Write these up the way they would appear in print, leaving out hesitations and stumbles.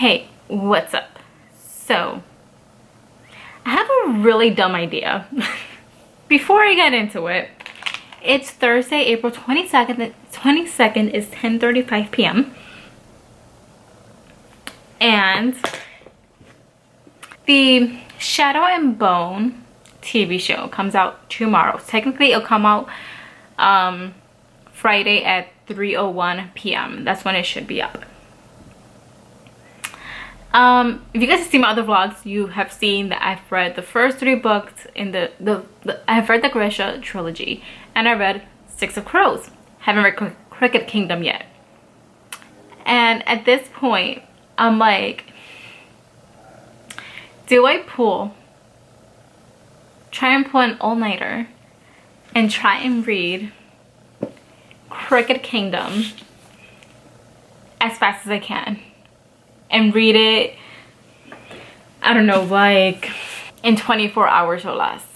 Hey, what's up? So, I have a really dumb idea. Before I get into it, it's Thursday, April 22nd. 22nd is 10:35 p.m. And the Shadow and Bone TV show comes out tomorrow. Technically, it'll come out Friday at 3:01 p.m. That's when it should be up. If you guys have seen my other vlogs, you have seen that I've read the first 3 books in I've read the Grisha trilogy, and I read Six of Crows. Haven't read Cricket Kingdom yet. And at this point, I'm like, do I try and pull an all-nighter and try and read Cricket Kingdom as fast as I can and read it, I don't know, like in 24 hours or less?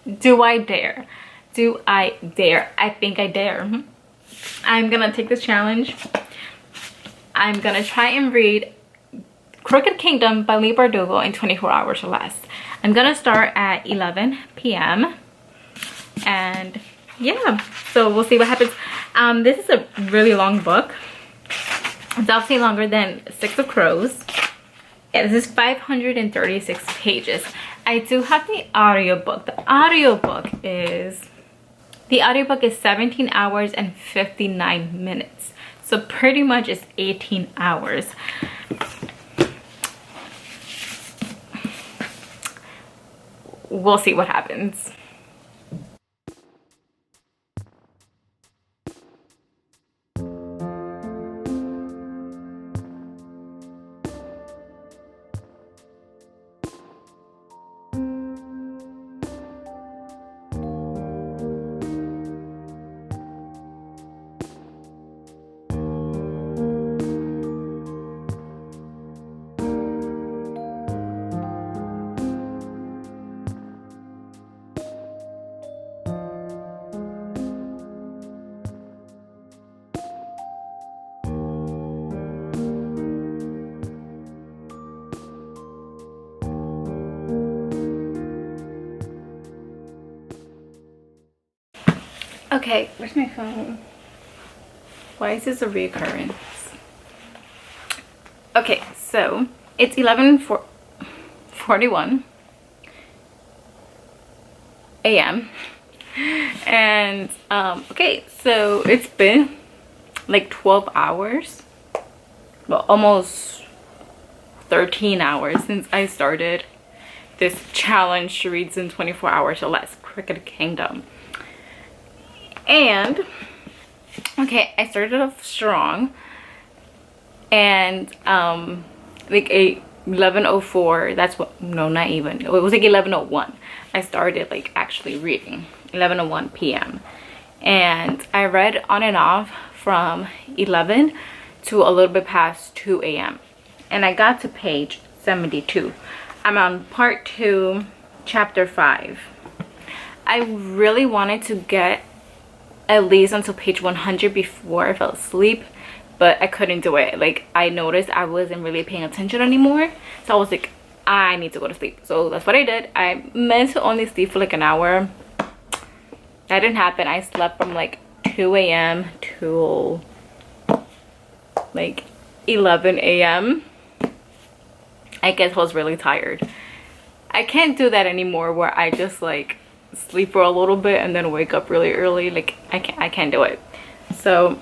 Do I dare? Do I dare? I think I dare. I'm gonna take this challenge. I'm gonna try and read Cricket Kingdom by Lee Bardugo in 24 hours or less. I'm gonna start at 11 p.m. and yeah, so we'll see what happens. This is a really long book. It's obviously longer than Six of Crows. Yeah, this is 536 pages. I do have the audiobook. The audiobook is 17 hours and 59 minutes. So pretty much it's 18 hours. We'll see what happens. Okay, where's my phone? Why is this a reoccurrence? Okay, so it's 11:41 a.m. and okay, so it's been like 12 hours, well, almost 13 hours since I started this challenge to read in 24 hours or less, Cricket Kingdom. And okay, I started off strong, and like 11:04, that's what, no, not even, it was like 11:01 I started like actually reading. 11:01 p.m. and I read on and off from 11 to a little bit past 2 a.m. and I got to page 72. I'm on part 2, chapter 5. I really wanted to get at least until page 100 before I fell asleep, but I couldn't do it. Like, I noticed I wasn't really paying attention anymore, so I was like, I need to go to sleep. So that's what I did. I meant to only sleep for like an hour. That didn't happen. I slept from like 2 a.m. to like 11 a.m. I guess I was really tired. I can't do that anymore where I just like sleep for a little bit and then wake up really early. Like, I can't do it. So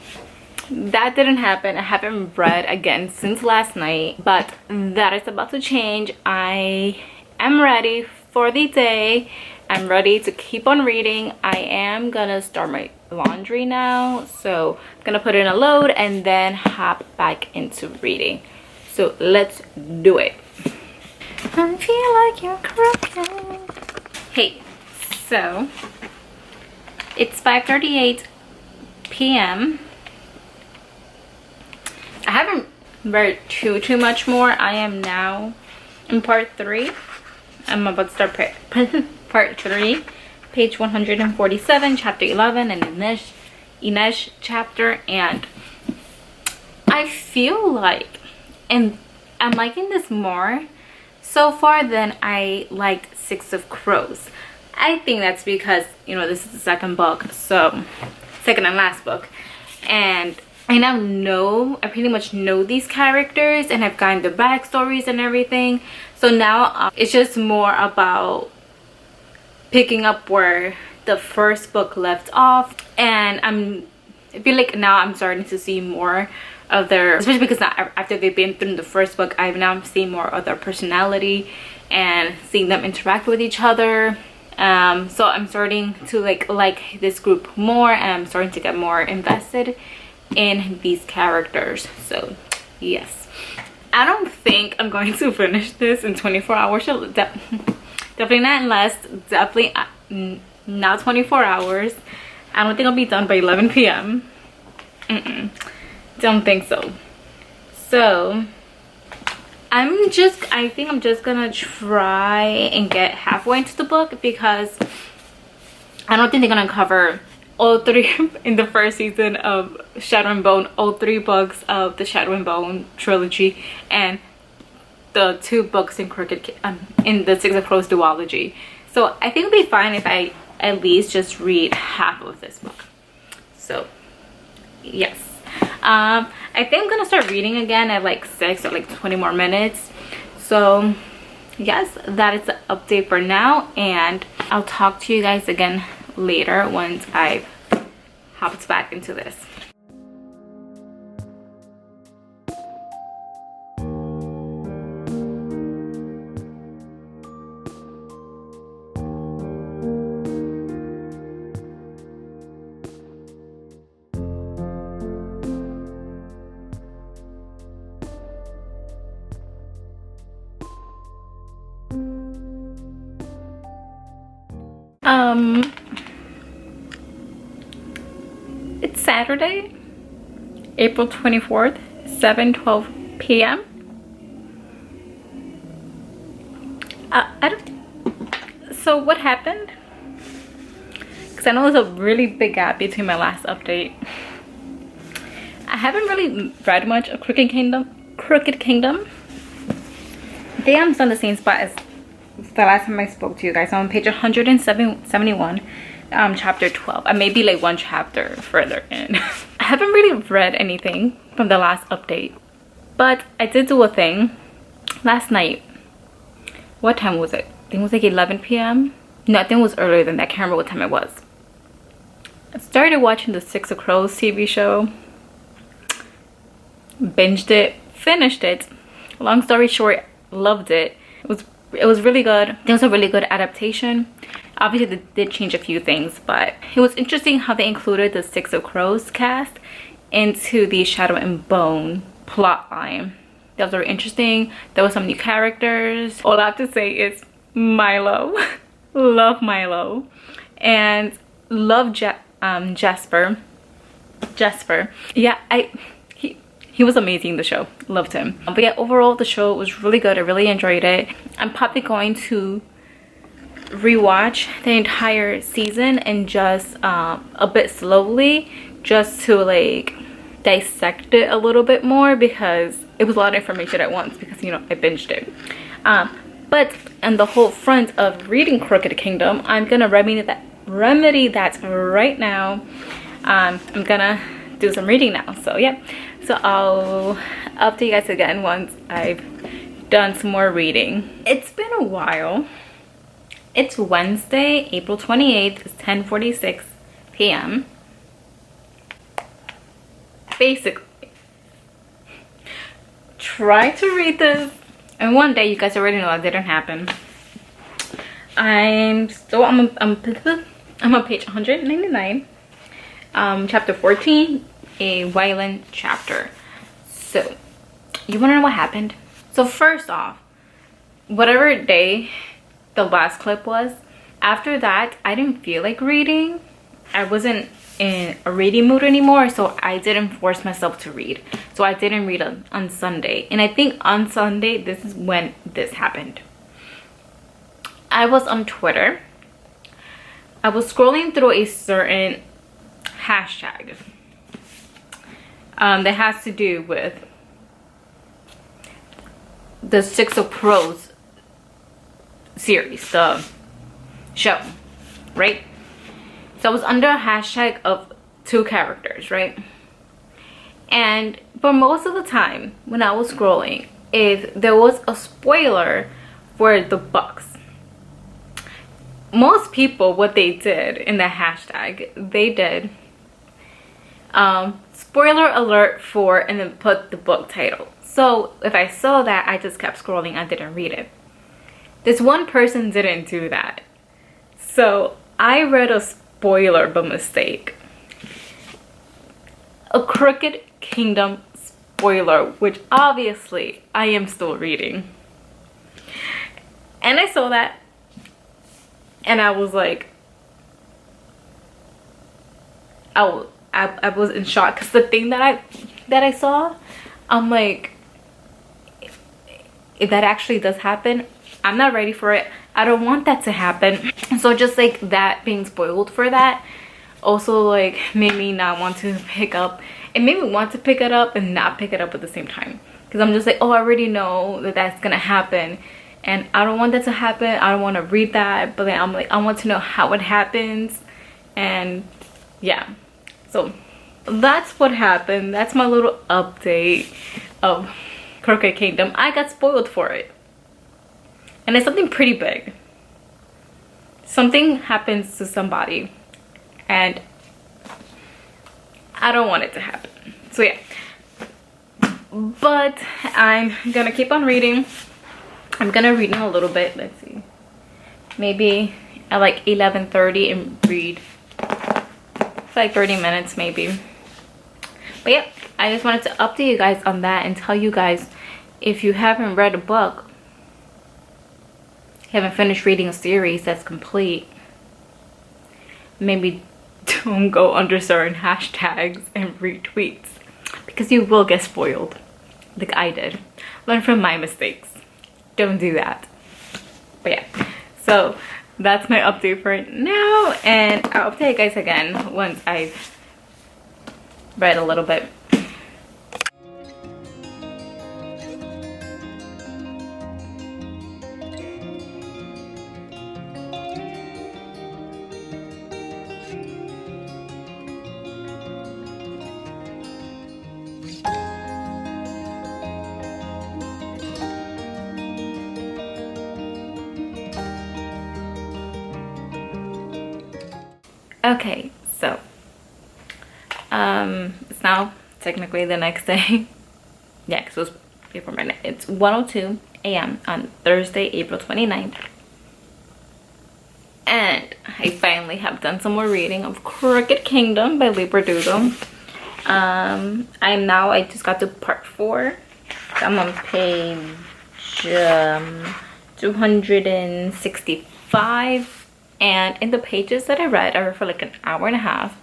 that didn't happen. I haven't read again since last night, but that is about to change. I am ready for the day. I'm ready to keep on reading. I am gonna start my laundry now, so I'm gonna put in a load and then hop back into reading. So let's do it. I feel like you're crooked. Hey, so it's 5:38 p.m. I haven't read too much more. I am now in part 3. I'm about to start part 3, page 147, chapter 11, and Inesh chapter. And I feel like in I'm liking this more so far than I liked Six of Crows. I think that's because, you know, this is the second book, so second and last book, and I now know, I pretty much know these characters and have gotten their backstories and everything. So now it's just more about picking up where the first book left off, and I feel like now I'm starting to see more of their, especially because now after they've been through the first book, I've now seen more of their personality and seeing them interact with each other. So I'm starting to like this group more, and I'm starting to get more invested in these characters. So yes, I don't think I'm going to finish this in 24 hours. Definitely not in less, definitely not 24 hours. I don't think I'll be done by 11 p.m. Don't think so. So I think I'm just gonna try and get halfway into the book, because I don't think they're gonna cover all three in the first season of Shadow and Bone, all three books of the Shadow and Bone trilogy, and the 2 books in in the Six of Crows duology. So I think it'll be fine if I at least just read half of this book. So yes, I think I'm gonna start reading again at like 6 or like 20 more minutes. So yes, that is the update for now, and I'll talk to you guys again later once I've hopped back into this. It's Saturday, April 24th, 7:12 p.m. So what happened? Because I know there's a really big gap between my last update. I haven't really read much of Crooked Kingdom. I think I'm still in the same spot as the last time I spoke to you guys. I'm on page 171, chapter 12. I may be like 1 chapter further in. I haven't really read anything from the last update, but I did do a thing last night. What time was it? I think it was like 11 p.m. No, I think it was earlier than that. I can't remember what time it was. I started watching the Six of Crows TV show. Binged it, finished it. Long story short, loved it. It was really good. It was a really good adaptation. Obviously they did change a few things, but it was interesting how they included the Six of Crows cast into the Shadow and Bone plot line. That was very interesting. There were some new characters. All I have to say is Milo. Love Milo. And love Jasper. Yeah, he was amazing in the show. Loved him. But yeah, overall the show was really good. I really enjoyed it. I'm probably going to rewatch the entire season and just a bit slowly, just to like dissect it a little bit more, because it was a lot of information at once, because you know I binged it. But on the whole front of reading Crooked Kingdom, I'm gonna remedy that right now. I'm gonna do some reading now. So yeah, so I'll update you guys again once I've done some more reading. It's been a while. It's Wednesday, April 28th. It's 10:46 p.m. Basically, try to read this, and one day, you guys already know that didn't happen. I'm on page 199, chapter 14, a violent chapter. So you want to know what happened? So first off, whatever day the last clip was, after that I didn't feel like reading. I wasn't in a reading mood anymore, so I didn't force myself to read. So I didn't read on Sunday, and I think on Sunday this is when this happened. I was on Twitter. I was scrolling through a certain hashtag that has to do with the Six of Crows series, the show, right? So I was under a hashtag of 2 characters, right? And for most of the time when I was scrolling, if there was a spoiler for the books, most people, what they did in the hashtag, they did spoiler alert for, and then put the book title. So if I saw that, I just kept scrolling. I didn't read it. This one person didn't do that, so I read a spoiler by mistake. A Crooked Kingdom spoiler, which obviously I am still reading. And I saw that and I was like, I was in shock, because the thing that I saw, I'm like, if that actually does happen, I'm not ready for it. I don't want that to happen. So just like that, being spoiled for that also like made me not want to pick up. It made me want to pick it up and not pick it up at the same time, because I'm just like, oh, I already know that that's gonna happen and I don't want that to happen. I don't want to read that, but then I'm like, I want to know how it happens. And yeah, so that's what happened. That's my little update of Crooked Kingdom. I got spoiled for it, and it's something pretty big. Something happens to somebody and I don't want it to happen. So yeah, but I'm gonna keep on reading. I'm gonna read in a little bit. Let's see, maybe at like 11:30 and read for like 30 minutes maybe. But yeah, I just wanted to update you guys on that and tell you guys, if you haven't read a book, haven't finished reading a series that's complete, maybe don't go under certain hashtags and retweets, because you will get spoiled like I did. Learn from my mistakes. Don't do that. But yeah, so that's my update for now, and I'll update you guys again once I've read a little bit. Okay, so it's now technically the next day. Yeah, because it was before midnight. It's 1:02 a.m. on Thursday, April 29th. And I finally have done some more reading of Crooked Kingdom by Lee Bardugo. I just got to part 4. I'm on page 265. And in the pages that I read for like an hour and a half,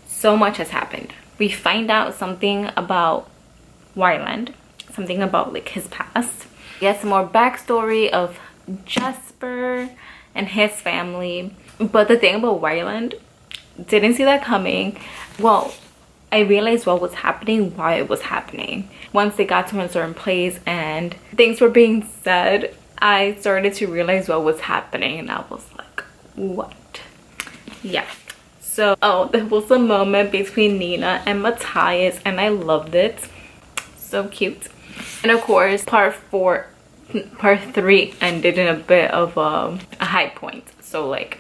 so much has happened. We find out something about Wyland, something about like his past. We get some more backstory of Jasper and his family. But the thing about Wyland, didn't see that coming. Well, I realized what was happening, why it was happening. Once they got to a certain place and things were being said, I started to realize what was happening, and I was like, what? Yeah. So, there was a moment between Nina and Matthias, and I loved it. So cute. And of course, part 3 ended in a bit of a high point. So like,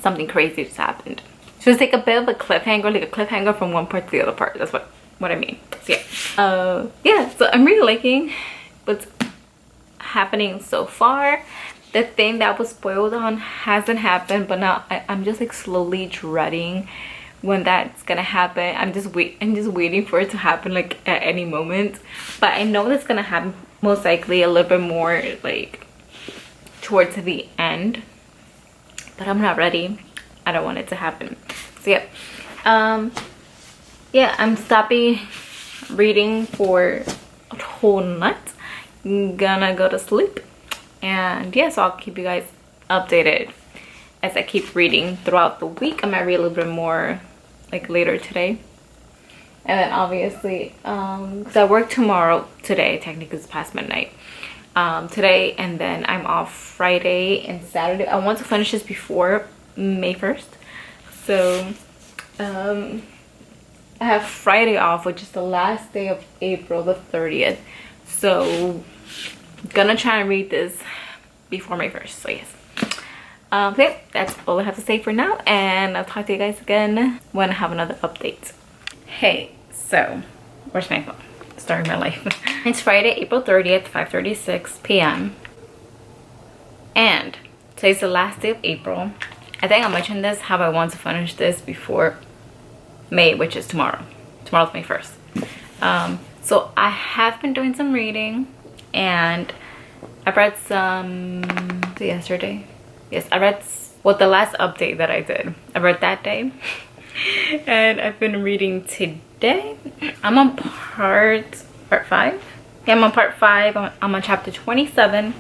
something crazy just happened. So it's like a bit of a cliffhanger, from one part to the other part. That's what I mean. So yeah. Yeah, so I'm really liking what's happening so far. The thing that was spoiled on hasn't happened, but now I'm just like slowly dreading when that's gonna happen. I'm just waiting for it to happen like at any moment. But I know that's gonna happen most likely a little bit more like towards the end. But I'm not ready. I don't want it to happen. So yeah. Yeah, I'm stopping reading for a whole night. I'm gonna go to sleep. And yeah, so I'll keep you guys updated as I keep reading throughout the week. I might read a little bit more like later today. And then obviously, because I work today, technically it's past midnight. Today, and then I'm off Friday and Saturday. I want to finish this before May 1st. So, I have Friday off, which is the last day of April, the 30th. So, gonna try and read this before May 1st. So, yes. Okay, that's all I have to say for now. And I'll talk to you guys again when I have another update. Hey, so where's my phone? Starting my life. It's Friday, April 30th, 5:36 p.m. And today's the last day of April. I think I mentioned this, how I want to finish this before May, which is tomorrow. Tomorrow's May 1st. So I have been doing some reading, and I read some yesterday. Yes, I read the last update that I did. I read that day. And I've been reading today. I'm on part 5. Yeah, I'm on part 5. I'm on chapter 27,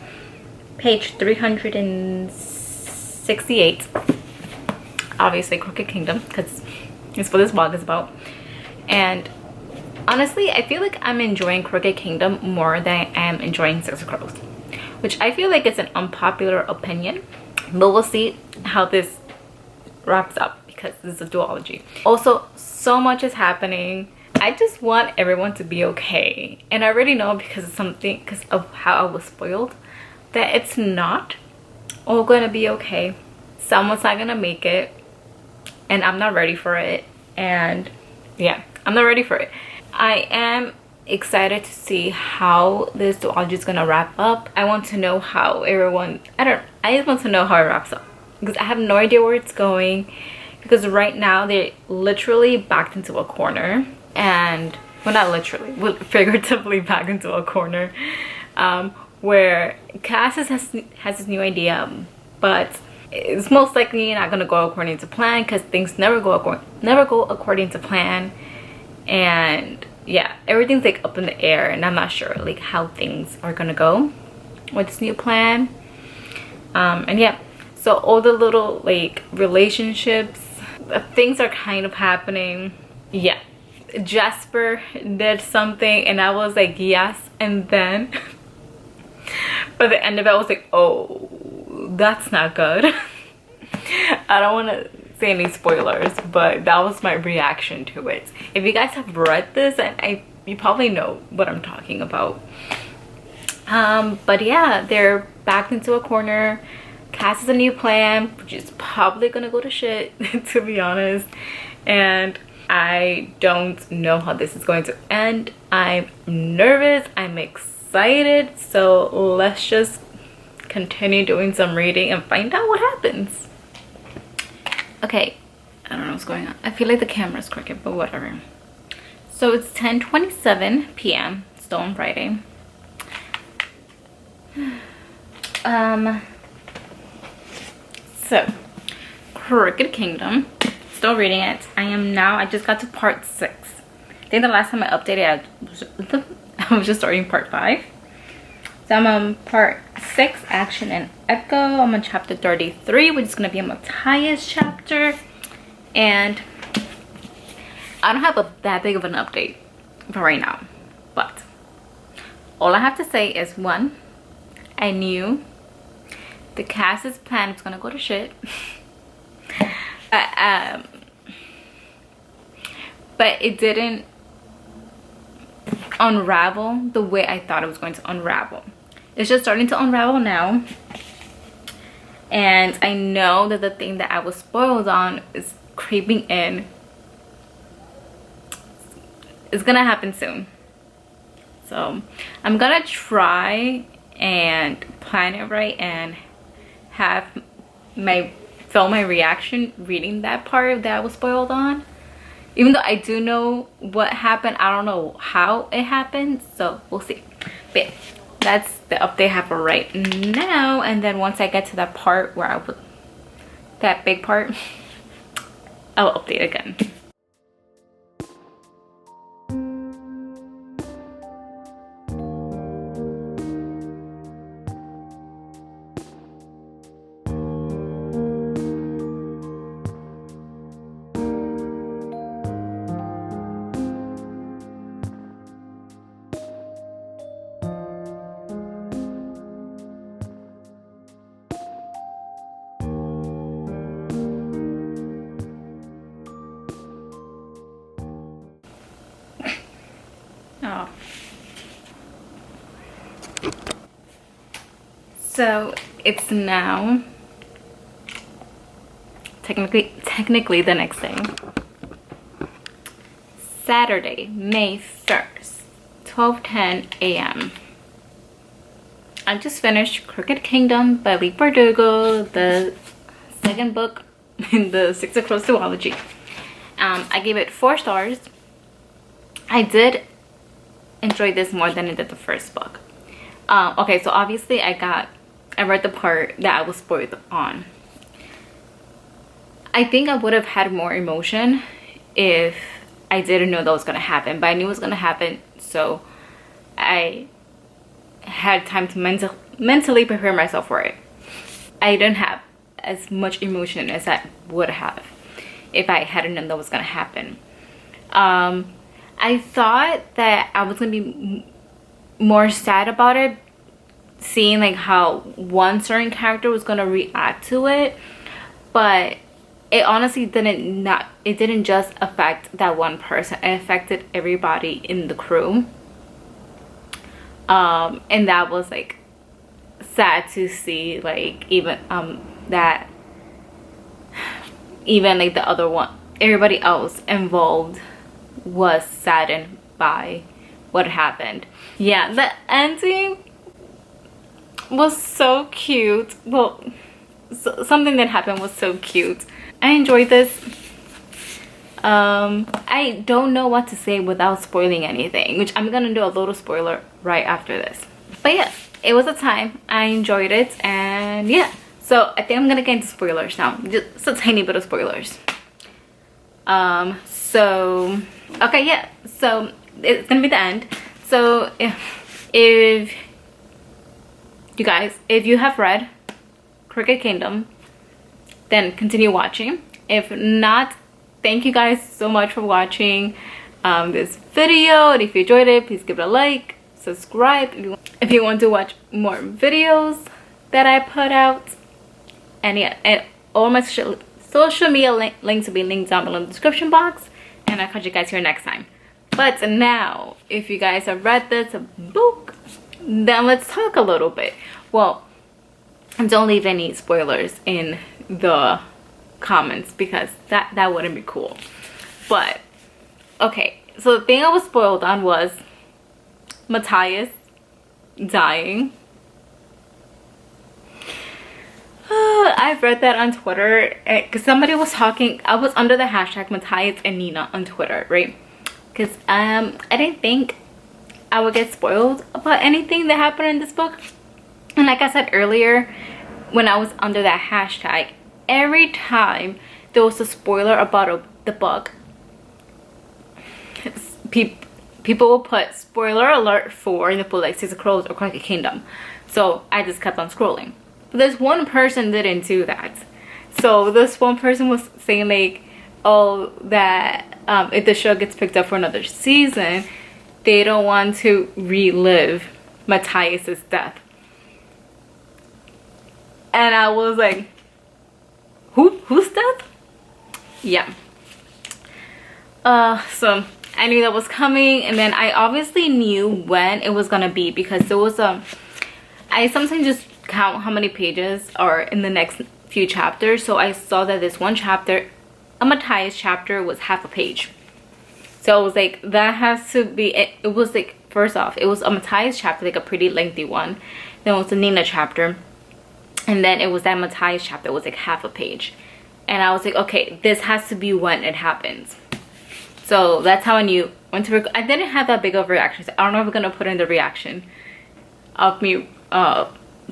page 368. Obviously, Crooked Kingdom, because it's what this vlog is about. And honestly, I feel like I'm enjoying Crooked Kingdom more than I am enjoying Six of Crows, which I feel like it's an unpopular opinion, but we'll see how this wraps up, because this is a duology. Also, so much is happening. I just want everyone to be okay, and I already know because of how I was spoiled, that it's not all gonna be okay. Someone's not gonna make it, and I'm not ready for it. And yeah, I'm not ready for it. I am excited to see how this duology is gonna wrap up. I want to know how everyone, I just want to know how it wraps up, because I have no idea where it's going. Because right now they're literally backed into a corner, and well, not literally, well, figuratively backed into a corner, where Cassis has this new idea, but it's most likely not gonna go according to plan, because things never go according to plan. And yeah, everything's like up in the air, and I'm not sure like how things are gonna go with this new plan. And yeah, so all the little like relationships, things are kind of happening. Yeah, Jasper did something and I was like yes, and then by the end of it I was like, oh, that's not good. I don't want to say any spoilers, but that was my reaction to it. If you guys have read this, and you probably know what I'm talking about. But yeah, they're backed into a corner. Cass has a new plan, which is probably gonna go to shit, to be honest. And I don't know how this is going to end. I'm nervous, I'm excited. So let's just continue doing some reading and find out what happens. Okay, I don't know what's going on. I feel like the camera's crooked, but whatever. So it's 10:27 p.m. still on Friday. So Crooked Kingdom, still reading it. I just got to part 6. I think the last time I updated I was just starting part 5. So I'm on part 6, Action and Echo. I'm on chapter 33, which is going to be a Matthias chapter. And I don't have that big of an update for right now. But all I have to say is, 1, I knew the Cass's plan was going to go to shit. But it didn't unravel the way I thought it was going to unravel. It's just starting to unravel now, and I know that the thing that I was spoiled on is creeping in. It's gonna happen soon, so I'm gonna try and plan it right and have film my reaction reading that part that I was spoiled on. Even though I do know what happened, I don't know how it happened, so we'll see. But that's the update I have for right now. And then once I get to that part where that big part, I'll update again. So it's now technically the next day, Saturday, May 1st, 12:10 a.m. I just finished Crooked Kingdom by Lee Bardugo, the second book in the Six of Crows duology. I gave it 4 stars. I did enjoy this more than I did the first book. Okay, so obviously I read the part that I was spoiled on. I think I would have had more emotion if I didn't know that was gonna happen, but I knew it was gonna happen, so I had time to mentally prepare myself for it. I didn't have as much emotion as I would have if I hadn't known that was gonna happen. I thought that I was gonna be more sad about it, seeing like how one certain character was gonna react to it, but it honestly didn't just affect that one person. It affected everybody in the crew, and that was like sad to see. Like even like the other one, everybody else involved was saddened by what happened. Yeah, the ending was so cute. Well, something that happened was so cute. I enjoyed this. I don't know what to say without spoiling anything, which I'm gonna do a little spoiler right after this. But yeah, it was a time. I enjoyed it, and yeah. So I think I'm gonna get into spoilers now. Just a tiny bit of spoilers. So okay, yeah. So it's gonna be the end. So if you guys, if you have read Crooked Kingdom, then continue watching. If not, thank you guys so much for watching this video, and if you enjoyed it, please give it a like, subscribe if you want to watch more videos that I put out. And yeah, and all my social media links will be linked down below in the description box, and I'll catch you guys here next time. But now, if you guys have read this book, then let's talk a little bit. Well, don't leave any spoilers in the comments, because that wouldn't be cool. But okay, so the thing I was spoiled on was Matthias dying. I've read that on Twitter because somebody was talking. I was under the hashtag Matthias and Nina on Twitter, right? Because I didn't think I would get spoiled about anything that happened in this book. And like I said earlier, when I was under that hashtag, every time there was a spoiler about the book, people will put spoiler alert for the book, like Six of Crows or Crooked Kingdom. So I just kept on scrolling. But this one person didn't do that. So this one person was saying like, oh, that if the show gets picked up for another season, they don't want to relive Matthias's death. And I was like, whose death? Yeah. So I knew that was coming, and then I obviously knew when it was gonna be, because there was I sometimes just count how many pages are in the next few chapters. So I saw that this one chapter, a Matthias chapter, was half a page. So it was like, that has to be it. It was like, first off, it was a Matthias chapter, like a pretty lengthy one. Then it was a Nina chapter, and then it was that Matthias chapter. It was like half a page, and I was like, okay, this has to be when it happens. So that's how I knew when to I didn't have that big of reactions. I don't know if I'm gonna put in the reaction of me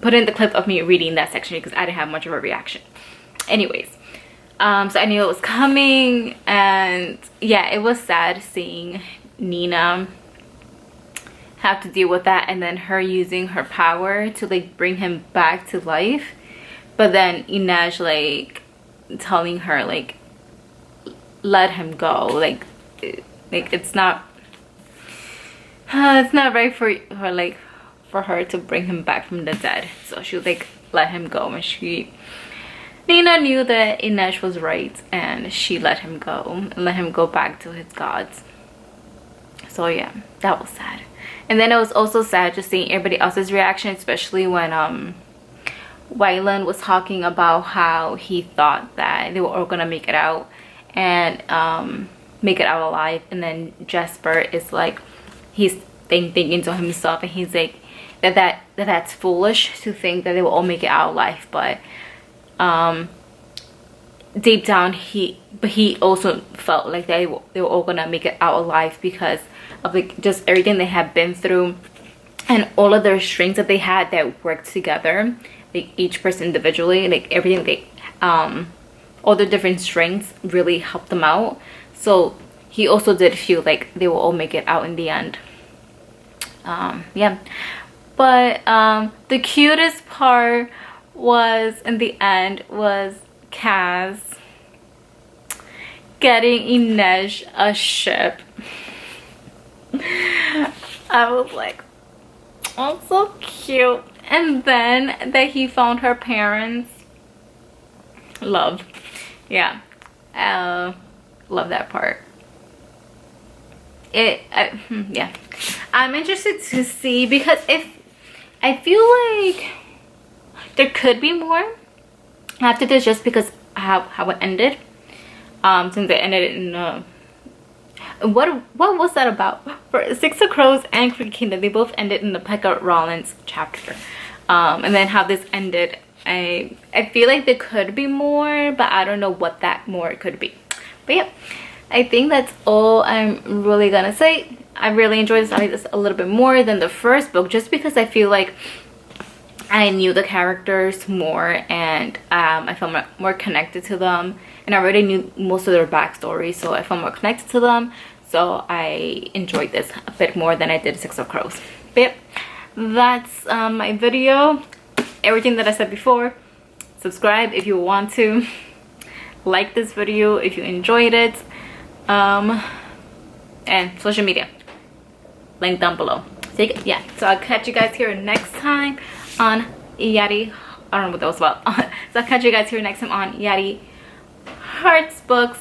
put in the clip of me reading that section, because I didn't have much of a reaction. Anyways, so I knew it was coming, and yeah, it was sad seeing Nina have to deal with that, and then her using her power to like bring him back to life, but then Inej like telling her like, let him go, like it's not right for her, like for her to bring him back from the dead. So she would like let him go, and Nina knew that Inej was right, and she let him go back to his gods. So yeah, that was sad. And then it was also sad just seeing everybody else's reaction, especially when Wyland was talking about how he thought that they were all gonna make it out and make it out alive, and then Jasper is like, he's thinking to himself, and he's like that's foolish to think that they will all make it out alive, but deep down he also felt like they were all gonna make it out alive because of like just everything they had been through and all of their strengths that they had that worked together, like each person individually, like everything they all the different strengths really helped them out. So he also did feel like they will all make it out in the end. Yeah, but the cutest part was in the end was Kaz getting Inej a ship. I was like, oh, so cute. And then that he found her parents. Love. Yeah. Love that part. Yeah. I'm interested to see, because if I feel like there could be more after this, just because how it ended. Since it ended in what was that about? For Six of Crows and Crooked Kingdom, they both ended in the Pekka Rollins chapter. And then how this ended, I feel like there could be more, but I don't know what that more could be. But yeah, I think that's all I'm really gonna say. I really enjoyed this a little bit more than the first book, just because I feel like I knew the characters more, and I felt more connected to them, and I already knew most of their backstory, so I felt more connected to them. So I enjoyed this a bit more than I did Six of Crows. But yeah, that's my video. Everything that I said before. Subscribe if you want to. Like this video if you enjoyed it. And social media, link down below. So yeah, so I'll catch you guys here next time on Yari. I don't know what that was about. So I'll catch you guys here next time on Yari Hearts Books.